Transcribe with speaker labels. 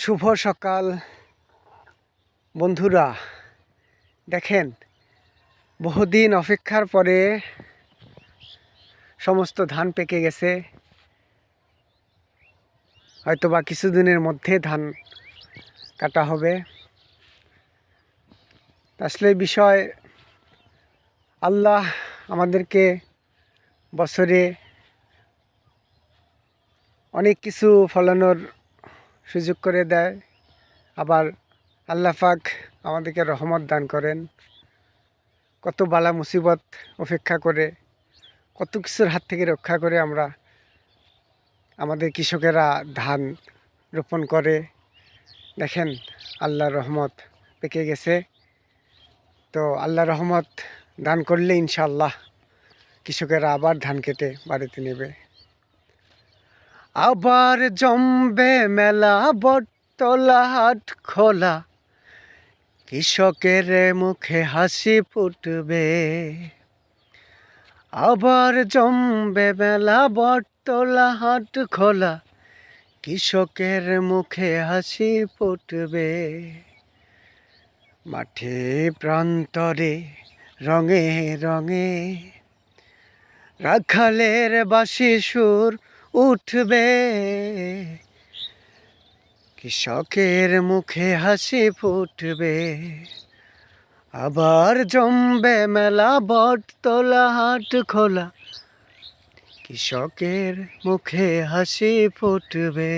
Speaker 1: শুভ সকাল বন্ধুরা। দেখেন, বহুদিন অপেক্ষার পরে সমস্ত ধান পেকে গেছে। হয়তোবা কিছুদিনের মধ্যে ধান কাটা হবে। আসলে বিষয়, আল্লাহ আমাদেরকে বছরে অনেক কিছু ফলানোর সুযোগ করে দেয়, আবার আল্লাহ পাক আমাদেরকে রহমত দান করেন। কত বালা মুসিবত অপেক্ষা করে, কত কিছুর হাত থেকে রক্ষা করে আমরা আমাদের কৃষকেরা ধান রোপণ করে। দেখেন, আল্লাহর রহমত পেকে গেছে। তো আল্লাহ রহমত দান করলে ইনশাআল্লাহ কৃষকেরা আবার ধান কেটে বাড়িতে নেবে। আবার জমবে মেলা, বটতলা হাট খোলা, কৃষকের মুখে হাসি ফুটবে। আবার জমবে মেলা, বটতলা হাট খোলা, কৃষকের মুখে হাসি ফুটবে। মাঠে প্রান্তরে রঙে রঙে রাখালের বাঁশি সুর উঠবে। কৃষকের মুখে হাসি ফুটবে। আবার জমবে মেলা, বটতলা হাট খোলা, কৃষকের মুখে হাসি ফুটবে।